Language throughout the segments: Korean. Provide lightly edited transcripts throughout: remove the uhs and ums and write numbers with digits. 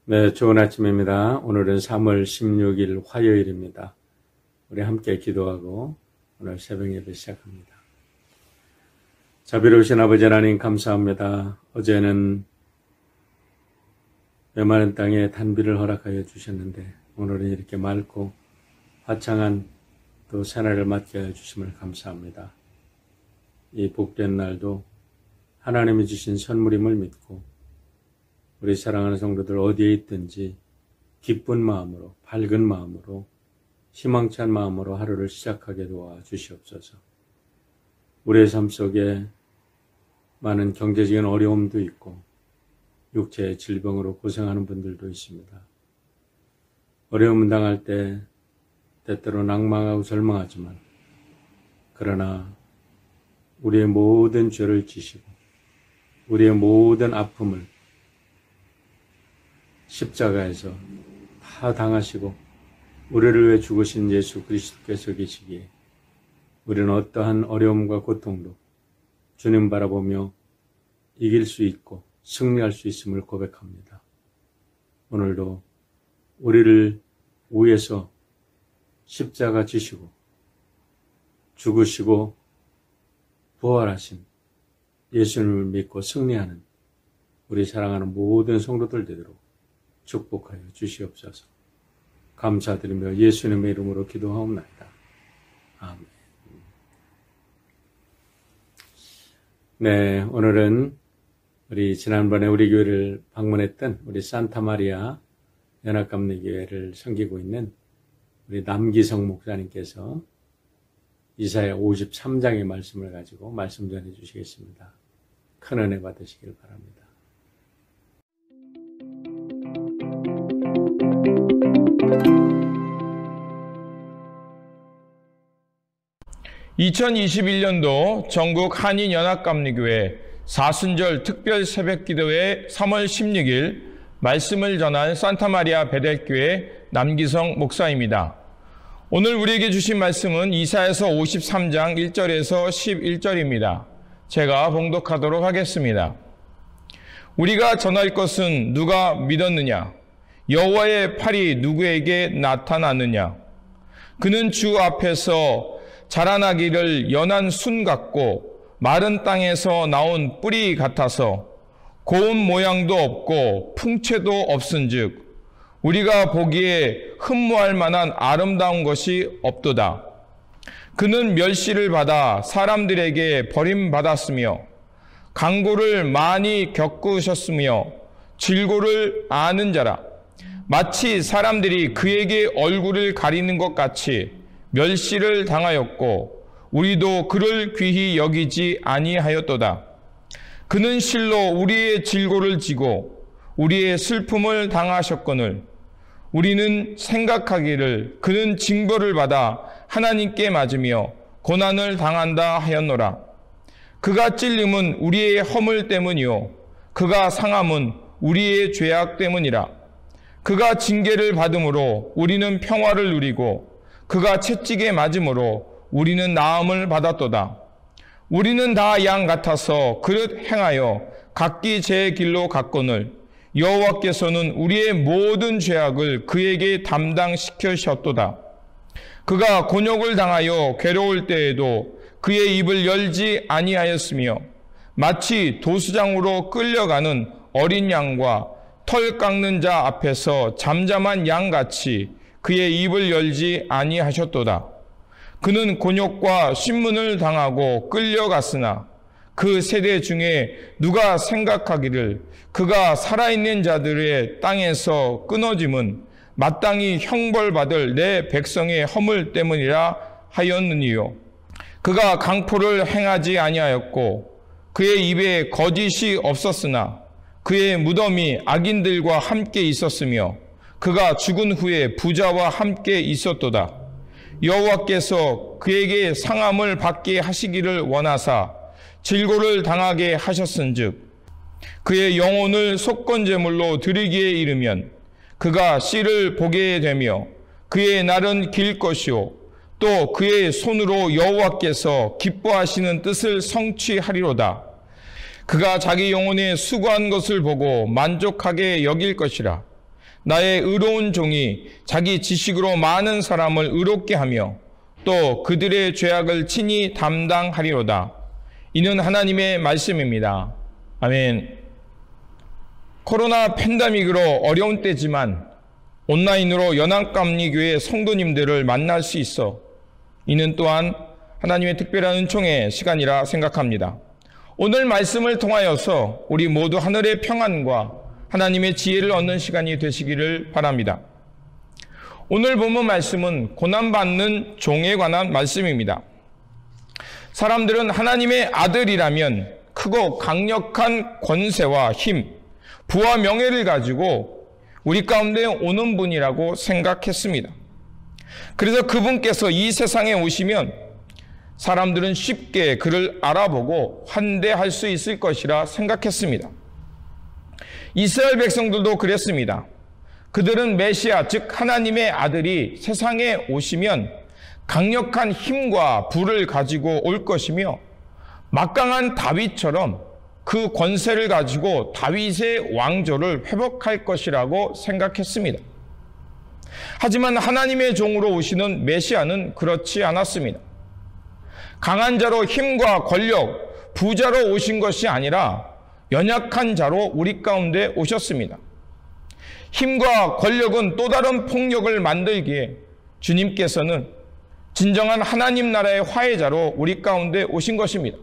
네, 좋은 아침입니다. 오늘은 3월 16일 화요일입니다. 우리 함께 기도하고 오늘 새벽 예배 시작합니다. 자비로우신 아버지 하나님 감사합니다. 어제는 메마른 땅에 단비를 허락하여 주셨는데 오늘은 이렇게 맑고 화창한 또 새날을 맞게 하여 주심을 감사합니다. 이 복된 날도 하나님이 주신 선물임을 믿고 우리 사랑하는 성도들 어디에 있든지 기쁜 마음으로, 밝은 마음으로, 희망찬 마음으로 하루를 시작하게 도와 주시옵소서. 우리의 삶 속에 많은 경제적인 어려움도 있고 육체의 질병으로 고생하는 분들도 있습니다. 어려움을 당할 때 때때로 낭망하고 절망하지만 그러나 우리의 모든 죄를 지시고 우리의 모든 아픔을 십자가에서 다 당하시고 우리를 위해 죽으신 예수 그리스도께서 계시기에 우리는 어떠한 어려움과 고통도 주님 바라보며 이길 수 있고 승리할 수 있음을 고백합니다. 오늘도 우리를 위해서 십자가 지시고 죽으시고 부활하신 예수님을 믿고 승리하는 우리 사랑하는 모든 성도들 되도록 축복하여 주시옵소서. 감사드리며 예수님의 이름으로 기도하옵나이다. 아멘. 네, 오늘은 우리 지난번에 우리 교회를 방문했던 우리 산타마리아 연합감리교회를 섬기고 있는 우리 남기성 목사님께서 이사야 53장의 말씀을 가지고 말씀 전해 주시겠습니다. 큰 은혜 받으시길 바랍니다. 2021년도 전국 한인연합감리교회 사순절 특별 새벽기도회 3월 16일 말씀을 전한 산타마리아 베델교회 남기성 목사입니다. 오늘 우리에게 주신 말씀은 이사야서 53장 1절에서 11절입니다. 제가 봉독하도록 하겠습니다. 우리가 전할 것은 누가 믿었느냐? 여호와의 팔이 누구에게 나타났느냐? 그는 주 앞에서 자라나기를 연한 순 같고 마른 땅에서 나온 뿌리 같아서 고운 모양도 없고 풍채도 없은즉 우리가 보기에 흠모할 만한 아름다운 것이 없도다. 그는 멸시를 받아 사람들에게 버림받았으며 강고를 많이 겪으셨으며 질고를 아는 자라. 마치 사람들이 그에게 얼굴을 가리는 것 같이 멸시를 당하였고 우리도 그를 귀히 여기지 아니하였도다. 그는 실로 우리의 질고를 지고 우리의 슬픔을 당하셨거늘 우리는 생각하기를 그는 징벌을 받아 하나님께 맞으며 고난을 당한다 하였노라. 그가 찔림은 우리의 허물 때문이요 그가 상함은 우리의 죄악 때문이라. 그가 징계를 받음으로 우리는 평화를 누리고 그가 채찍에 맞음으로 우리는 나음을 받았도다. 우리는 다 양 같아서 그릇 행하여 각기 제 길로 갔거늘 여호와께서는 우리의 모든 죄악을 그에게 담당시키셨도다. 그가 곤욕을 당하여 괴로울 때에도 그의 입을 열지 아니하였으며 마치 도수장으로 끌려가는 어린 양과 털 깎는 자 앞에서 잠잠한 양같이 그의 입을 열지 아니하셨도다. 그는 곤욕과 신문을 당하고 끌려갔으나 그 세대 중에 누가 생각하기를 그가 살아있는 자들의 땅에서 끊어짐은 마땅히 형벌받을 내 백성의 허물 때문이라 하였느니요. 그가 강포를 행하지 아니하였고 그의 입에 거짓이 없었으나 그의 무덤이 악인들과 함께 있었으며 그가 죽은 후에 부자와 함께 있었도다. 여호와께서 그에게 상함을 받게 하시기를 원하사 질고를 당하게 하셨은즉 그의 영혼을 속건제물로 드리기에 이르면 그가 씨를 보게 되며 그의 날은 길 것이요 또 그의 손으로 여호와께서 기뻐하시는 뜻을 성취하리로다. 그가 자기 영혼에 수고한 것을 보고 만족하게 여길 것이라. 나의 의로운 종이 자기 지식으로 많은 사람을 의롭게 하며 또 그들의 죄악을 친히 담당하리로다. 이는 하나님의 말씀입니다. 아멘. 코로나 팬데믹으로 어려운 때지만 온라인으로 연합감리교회 성도님들을 만날 수 있어 이는 또한 하나님의 특별한 은총의 시간이라 생각합니다. 오늘 말씀을 통하여서 우리 모두 하늘의 평안과 하나님의 지혜를 얻는 시간이 되시기를 바랍니다. 오늘 본문 말씀은 고난받는 종에 관한 말씀입니다. 사람들은 하나님의 아들이라면 크고 강력한 권세와 힘, 부와 명예를 가지고 우리 가운데 오는 분이라고 생각했습니다. 그래서 그분께서 이 세상에 오시면 사람들은 쉽게 그를 알아보고 환대할 수 있을 것이라 생각했습니다. 이스라엘 백성들도 그랬습니다. 그들은 메시아, 즉 하나님의 아들이 세상에 오시면 강력한 힘과 부를 가지고 올 것이며 막강한 다윗처럼 그 권세를 가지고 다윗의 왕조를 회복할 것이라고 생각했습니다. 하지만 하나님의 종으로 오시는 메시아는 그렇지 않았습니다. 강한 자로 힘과 권력, 부자로 오신 것이 아니라 연약한 자로 우리 가운데 오셨습니다. 힘과 권력은 또 다른 폭력을 만들기에 주님께서는 진정한 하나님 나라의 화해자로 우리 가운데 오신 것입니다.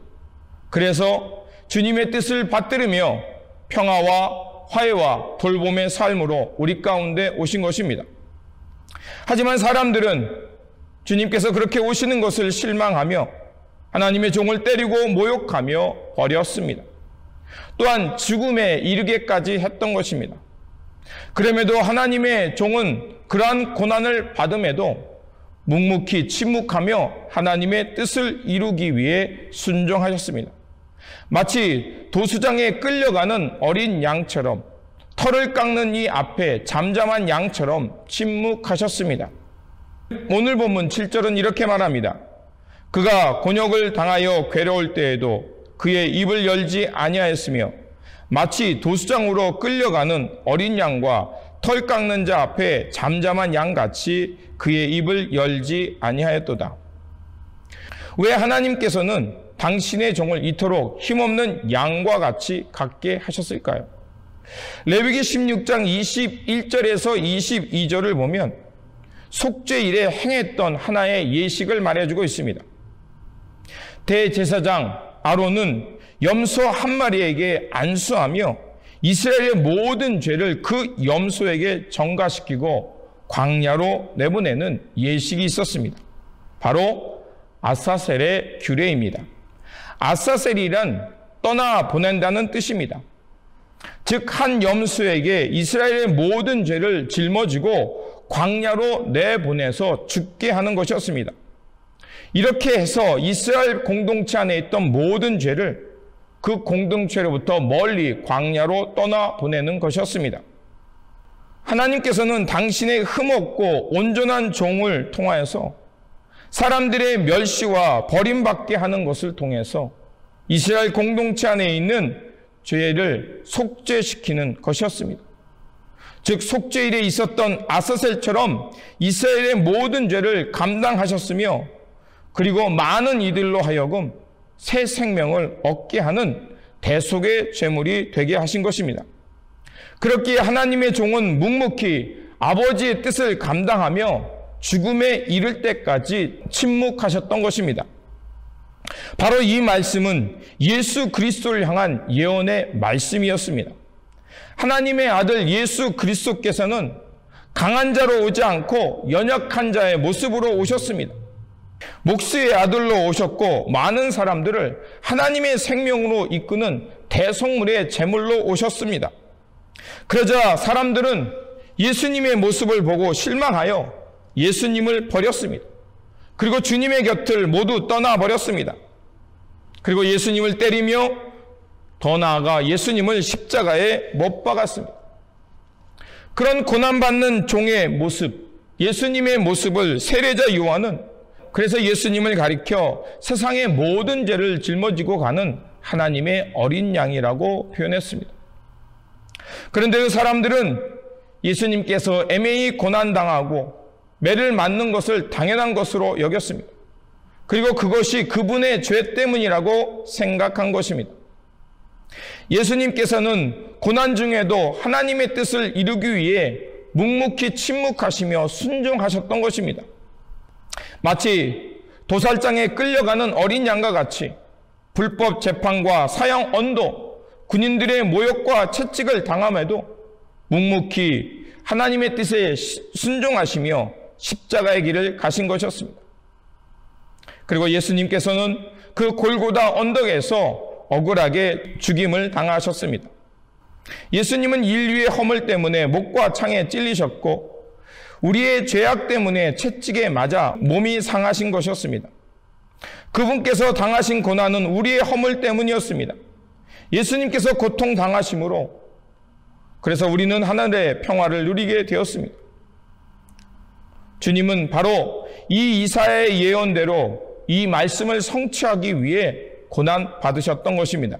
그래서 주님의 뜻을 받들으며 평화와 화해와 돌봄의 삶으로 우리 가운데 오신 것입니다. 하지만 사람들은 주님께서 그렇게 오시는 것을 실망하며 하나님의 종을 때리고 모욕하며 버렸습니다. 또한 죽음에 이르게까지 했던 것입니다. 그럼에도 하나님의 종은 그러한 고난을 받음에도 묵묵히 침묵하며 하나님의 뜻을 이루기 위해 순종하셨습니다. 마치 도수장에 끌려가는 어린 양처럼 털을 깎는 이 앞에 잠잠한 양처럼 침묵하셨습니다. 오늘 본문 7절은 이렇게 말합니다. 그가 곤욕을 당하여 괴로울 때에도 그의 입을 열지 아니하였으며 마치 도수장으로 끌려가는 어린 양과 털 깎는 자 앞에 잠잠한 양같이 그의 입을 열지 아니하였도다. 왜 하나님께서는 당신의 종을 이토록 힘없는 양과 같이 갖게 하셨을까요? 레위기 16장 21절에서 22절을 보면 속죄일에 행했던 하나의 예식을 말해주고 있습니다. 대제사장 아론은 염소 한 마리에게 안수하며 이스라엘의 모든 죄를 그 염소에게 전가시키고 광야로 내보내는 예식이 있었습니다. 바로 아사셀의 규례입니다. 아사셀이란 떠나 보낸다는 뜻입니다. 즉 한 염소에게 이스라엘의 모든 죄를 짊어지고 광야로 내보내서 죽게 하는 것이었습니다. 이렇게 해서 이스라엘 공동체 안에 있던 모든 죄를 그 공동체로부터 멀리 광야로 떠나보내는 것이었습니다. 하나님께서는 당신의 흠없고 온전한 종을 통하여서 사람들의 멸시와 버림받게 하는 것을 통해서 이스라엘 공동체 안에 있는 죄를 속죄시키는 것이었습니다. 즉 속죄일에 있었던 아사셀처럼 이스라엘의 모든 죄를 감당하셨으며 그리고 많은 이들로 하여금 새 생명을 얻게 하는 대속의 제물이 되게 하신 것입니다. 그렇기에 하나님의 종은 묵묵히 아버지의 뜻을 감당하며 죽음에 이를 때까지 침묵하셨던 것입니다. 바로 이 말씀은 예수 그리스도를 향한 예언의 말씀이었습니다. 하나님의 아들 예수 그리스도께서는 강한 자로 오지 않고 연약한 자의 모습으로 오셨습니다. 목수의 아들로 오셨고 많은 사람들을 하나님의 생명으로 이끄는 대속물의 제물로 오셨습니다. 그러자 사람들은 예수님의 모습을 보고 실망하여 예수님을 버렸습니다. 그리고 주님의 곁을 모두 떠나버렸습니다. 그리고 예수님을 때리며 더 나아가 예수님을 십자가에 못 박았습니다. 그런 고난받는 종의 모습, 예수님의 모습을 세례자 요한은 그래서 예수님을 가리켜 세상의 모든 죄를 짊어지고 가는 하나님의 어린 양이라고 표현했습니다. 그런데 그 사람들은 예수님께서 애매히 고난당하고 매를 맞는 것을 당연한 것으로 여겼습니다. 그리고 그것이 그분의 죄 때문이라고 생각한 것입니다. 예수님께서는 고난 중에도 하나님의 뜻을 이루기 위해 묵묵히 침묵하시며 순종하셨던 것입니다. 마치 도살장에 끌려가는 어린 양과 같이 불법 재판과 사형 언도, 군인들의 모욕과 채찍을 당함에도 묵묵히 하나님의 뜻에 순종하시며 십자가의 길을 가신 것이었습니다. 그리고 예수님께서는 그 골고다 언덕에서 억울하게 죽임을 당하셨습니다. 예수님은 인류의 허물 때문에 목과 창에 찔리셨고 우리의 죄악 때문에 채찍에 맞아 몸이 상하신 것이었습니다. 그분께서 당하신 고난은 우리의 허물 때문이었습니다. 예수님께서 고통당하심으로 그래서 우리는 하늘의 평화를 누리게 되었습니다. 주님은 바로 이 이사야의 예언대로 이 말씀을 성취하기 위해 고난 받으셨던 것입니다.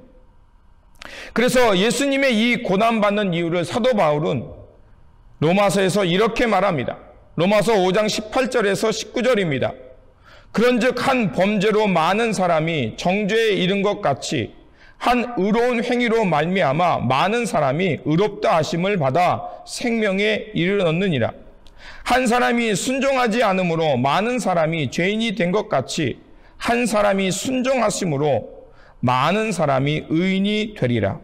그래서 예수님의 이 고난받는 이유를 사도 바울은 로마서에서 이렇게 말합니다. 로마서 5장 18절에서 19절입니다. 그런즉 한 범죄로 많은 사람이 정죄에 이른 것 같이 한 의로운 행위로 말미암아 많은 사람이 의롭다 하심을 받아 생명에 이르렀느니라. 한 사람이 순종하지 않으므로 많은 사람이 죄인이 된 것 같이 한 사람이 순종하심으로 많은 사람이 의인이 되리라.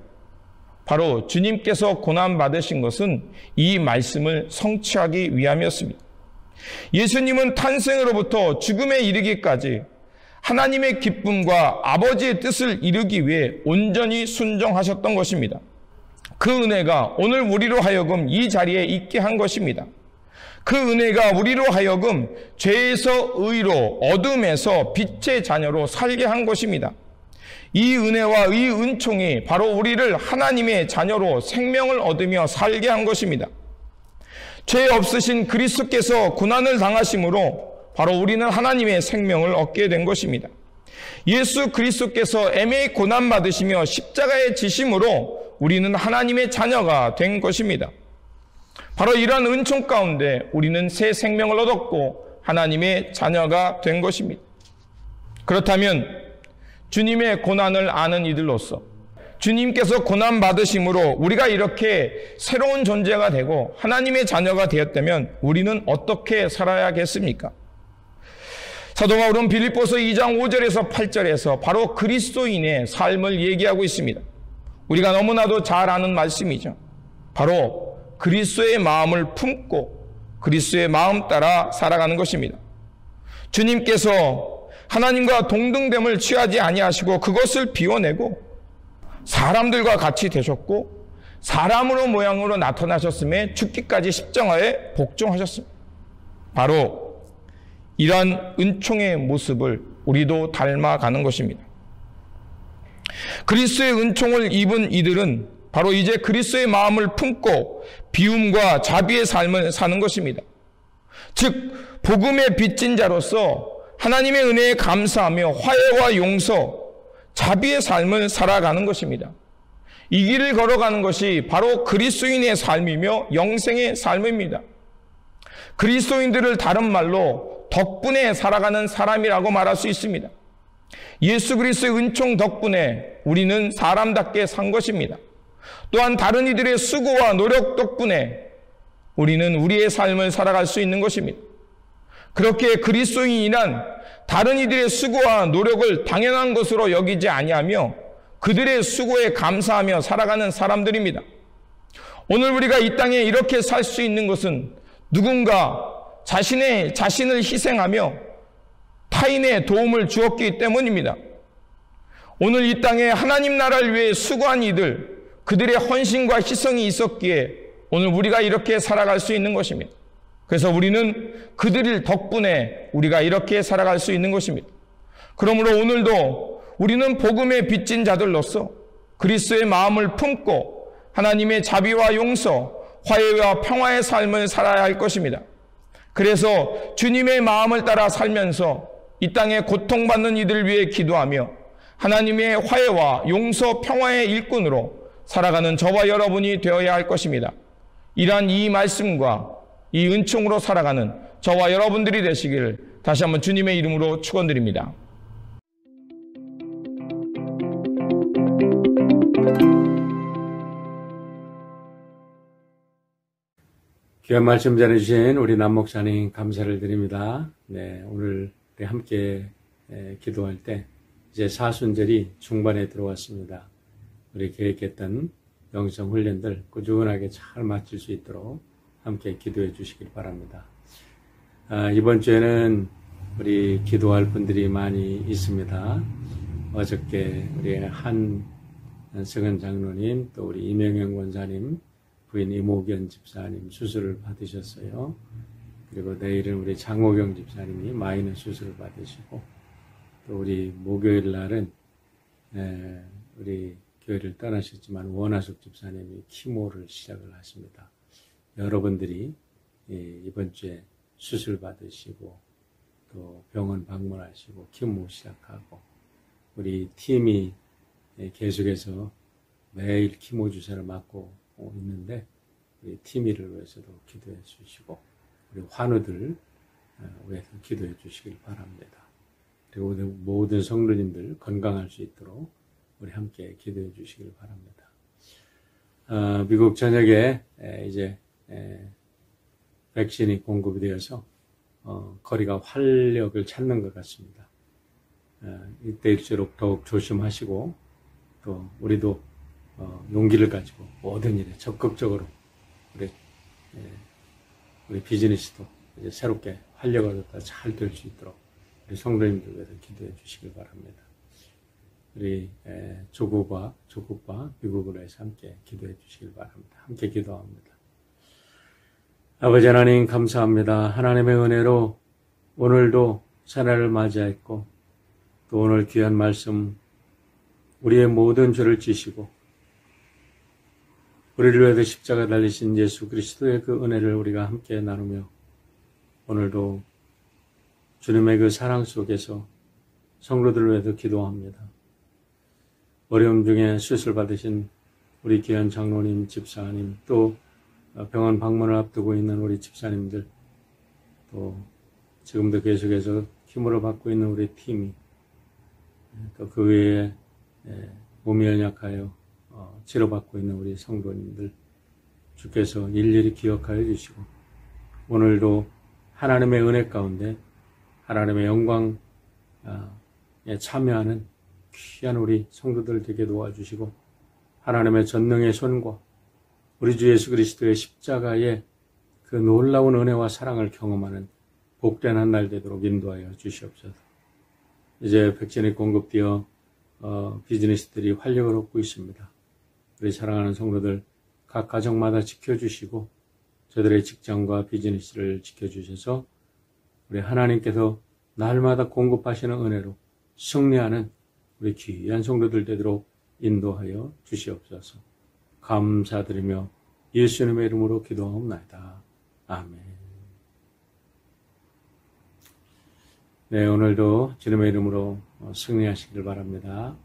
바로 주님께서 고난받으신 것은 이 말씀을 성취하기 위함이었습니다. 예수님은 탄생으로부터 죽음에 이르기까지 하나님의 기쁨과 아버지의 뜻을 이루기 위해 온전히 순종하셨던 것입니다. 그 은혜가 오늘 우리로 하여금 이 자리에 있게 한 것입니다. 그 은혜가 우리로 하여금 죄에서 의로, 어둠에서 빛의 자녀로 살게 한 것입니다. 이 은혜와 이 은총이 바로 우리를 하나님의 자녀로 생명을 얻으며 살게 한 것입니다. 죄 없으신 그리스도께서 고난을 당하심으로 바로 우리는 하나님의 생명을 얻게 된 것입니다. 예수 그리스도께서 애매히 고난받으시며 십자가에 지심으로 우리는 하나님의 자녀가 된 것입니다. 바로 이러한 은총 가운데 우리는 새 생명을 얻었고 하나님의 자녀가 된 것입니다. 그렇다면 주님의 고난을 아는 이들로서 주님께서 고난받으심으로 우리가 이렇게 새로운 존재가 되고 하나님의 자녀가 되었다면 우리는 어떻게 살아야겠습니까? 사도 바울은 빌립보서 2장 5절에서 8절에서 바로 그리스도인의 삶을 얘기하고 있습니다. 우리가 너무나도 잘 아는 말씀이죠. 바로 그리스도의 마음을 품고 그리스도의 마음 따라 살아가는 것입니다. 주님께서 하나님과 동등됨을 취하지 아니하시고 그것을 비워내고 사람들과 같이 되셨고 사람으로 모양으로 나타나셨음에 죽기까지 십자가에 복종하셨습니다. 바로 이러한 은총의 모습을 우리도 닮아가는 것입니다. 그리스도의 은총을 입은 이들은 바로 이제 그리스도의 마음을 품고 비움과 자비의 삶을 사는 것입니다. 즉 복음의 빚진 자로서 하나님의 은혜에 감사하며 화해와 용서, 자비의 삶을 살아가는 것입니다. 이 길을 걸어가는 것이 바로 그리스도인의 삶이며 영생의 삶입니다. 그리스도인들을 다른 말로 덕분에 살아가는 사람이라고 말할 수 있습니다. 예수 그리스도의 은총 덕분에 우리는 사람답게 산 것입니다. 또한 다른 이들의 수고와 노력 덕분에 우리는 우리의 삶을 살아갈 수 있는 것입니다. 그렇게 그리스도인이란 다른 이들의 수고와 노력을 당연한 것으로 여기지 아니하며 그들의 수고에 감사하며 살아가는 사람들입니다. 오늘 우리가 이 땅에 이렇게 살 수 있는 것은 누군가 자신을 희생하며 타인의 도움을 주었기 때문입니다. 오늘 이 땅에 하나님 나라를 위해 수고한 이들, 그들의 헌신과 희생이 있었기에 오늘 우리가 이렇게 살아갈 수 있는 것입니다. 그래서 우리는 그들 덕분에 우리가 이렇게 살아갈 수 있는 것입니다. 그러므로 오늘도 우리는 복음에 빚진 자들로서 그리스도의 마음을 품고 하나님의 자비와 용서, 화해와 평화의 삶을 살아야 할 것입니다. 그래서 주님의 마음을 따라 살면서 이 땅에 고통받는 이들을 위해 기도하며 하나님의 화해와 용서, 평화의 일꾼으로 살아가는 저와 여러분이 되어야 할 것입니다. 이러한 이 말씀과 이 은총으로 살아가는 저와 여러분들이 되시길 다시 한번 주님의 이름으로 축원드립니다. 귀한 말씀 전해주신 우리 남 목사님 감사를 드립니다. 네, 오늘 우리 함께 기도할 때 이제 사순절이 중반에 들어왔습니다. 우리 계획했던 영성 훈련들 꾸준하게 잘 마칠 수 있도록 함께 기도해 주시길 바랍니다. 이번 주에는 우리 기도할 분들이 많이 있습니다. 어저께 우리 한승은 장로님, 또 우리 이명영 권사님, 부인 이모견 집사님 수술을 받으셨어요. 그리고 내일은 우리 장호경 집사님이 마이너 수술을 받으시고, 또 우리 목요일 날은 우리 교회를 떠나셨지만 원하숙 집사님이 키모를 시작을 하십니다. 여러분들이 이번 주에 수술 받으시고 또 병원 방문하시고 키모 시작하고, 우리 팀이 계속해서 매일 키모 주사를 맞고 있는데 우리 팀이를 위해서도 기도해 주시고 우리 환우들 위해서 기도해 주시길 바랍니다. 그리고 모든 성도님들 건강할 수 있도록 우리 함께 기도해 주시길 바랍니다. 미국 전역에 이제 백신이 공급이 되어서 거리가 활력을 찾는 것 같습니다. 이때일수록 더욱 조심하시고, 또 우리도 용기를 가지고 모든 일에 적극적으로 우리 비즈니스도 이제 새롭게 활력을 얻다 잘 될 수 있도록 우리 성도님들 위해서 기도해 주시길 바랍니다. 우리 조국과 미국을 위해서 함께 기도해 주시길 바랍니다. 함께 기도합니다. 아버지 하나님 감사합니다. 하나님의 은혜로 오늘도 새날을 맞이했고, 또 오늘 귀한 말씀 우리의 모든 죄를 지시고 우리를 위해서 십자가 달리신 예수 그리스도의 그 은혜를 우리가 함께 나누며, 오늘도 주님의 그 사랑 속에서 성도들을 위해서 기도합니다. 어려움 중에 수술 받으신 우리 귀한 장로님, 집사님, 또 병원 방문을 앞두고 있는 우리 집사님들, 또 지금도 계속해서 힘으로 받고 있는 우리 팀이, 또 그 외에 몸이 연약하여 치료받고 있는 우리 성도님들, 주께서 일일이 기억하여 주시고 오늘도 하나님의 은혜 가운데 하나님의 영광에 참여하는 귀한 우리 성도들 되게 도와주시고, 하나님의 전능의 손과 우리 주 예수 그리스도의 십자가의 그 놀라운 은혜와 사랑을 경험하는 복된 한 날 되도록 인도하여 주시옵소서. 이제 백신이 공급되어 비즈니스들이 활력을 얻고 있습니다. 우리 사랑하는 성도들 각 가정마다 지켜주시고 저들의 직장과 비즈니스를 지켜주셔서 우리 하나님께서 날마다 공급하시는 은혜로 승리하는 우리 귀한 성도들 되도록 인도하여 주시옵소서. 감사드리며 예수님의 이름으로 기도하옵나이다. 아멘. 네, 오늘도 주님의 이름으로 승리하시길 바랍니다.